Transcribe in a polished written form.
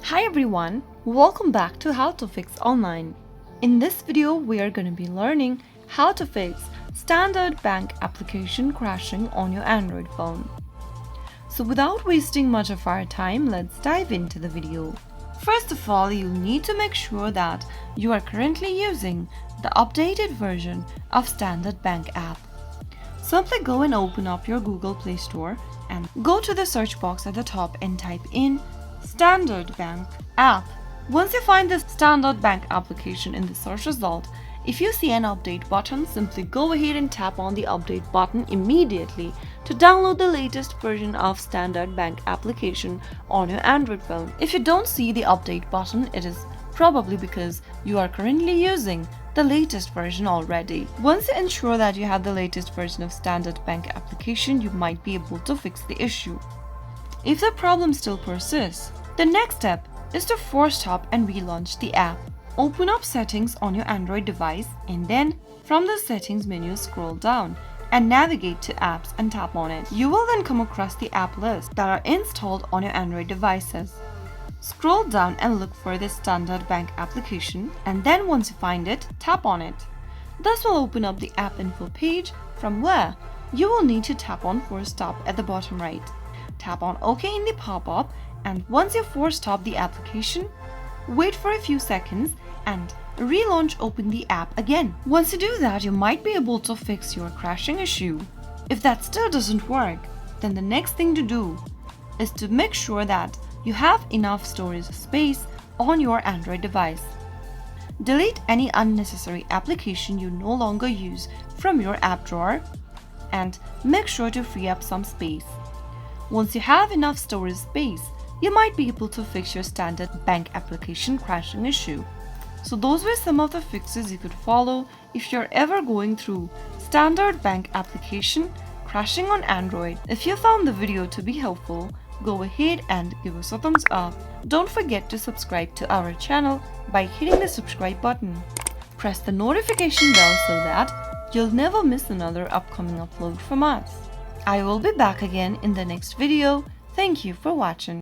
Hi everyone, welcome back to How to Fix Online. In this video, we are going to be learning how to fix standard bank application crashing on your Android phone. So without wasting much of our time, let's dive into the video. First of all, you need to make sure that you are currently using the updated version of Standard Bank app. Simply go and open up your Google Play Store and go to the search box at the top and type in Standard Bank app. Once you find the Standard Bank application in the search result, if you see an update button, simply go ahead and tap on the update button immediately to download the latest version of Standard Bank application on your Android phone. If you don't see the update button, it is probably because you are currently using the latest version already. Once you ensure that you have the latest version of Standard Bank application, you might be able to fix the issue. If the problem still persists, the next step is to force stop and relaunch the app. Open up settings on your Android device and then from the settings menu scroll down and navigate to apps and tap on it. You will then come across the app list that are installed on your Android devices. Scroll down and look for the Standard Bank application, and then once you find it, tap on it. This will open up the app info page, from where you will need to tap on force stop at the bottom right. Tap on OK in the pop-up, and once you force stop the application, wait for a few seconds and relaunch open the app again. Once you do that, you might be able to fix your crashing issue. If that still doesn't work, then the next thing to do is to make sure that you have enough storage space on your Android device. Delete any unnecessary application you no longer use from your app drawer and make sure to free up some space. Once you have enough storage space, you might be able to fix your Standard Bank application crashing issue. So those were some of the fixes you could follow if you're ever going through Standard Bank application crashing on Android. If you found the video to be helpful, go ahead and give us a thumbs up. Don't forget to subscribe to our channel by hitting the subscribe button. Press the notification bell so that you'll never miss another upcoming upload from us. I will be back again in the next video. Thank you for watching.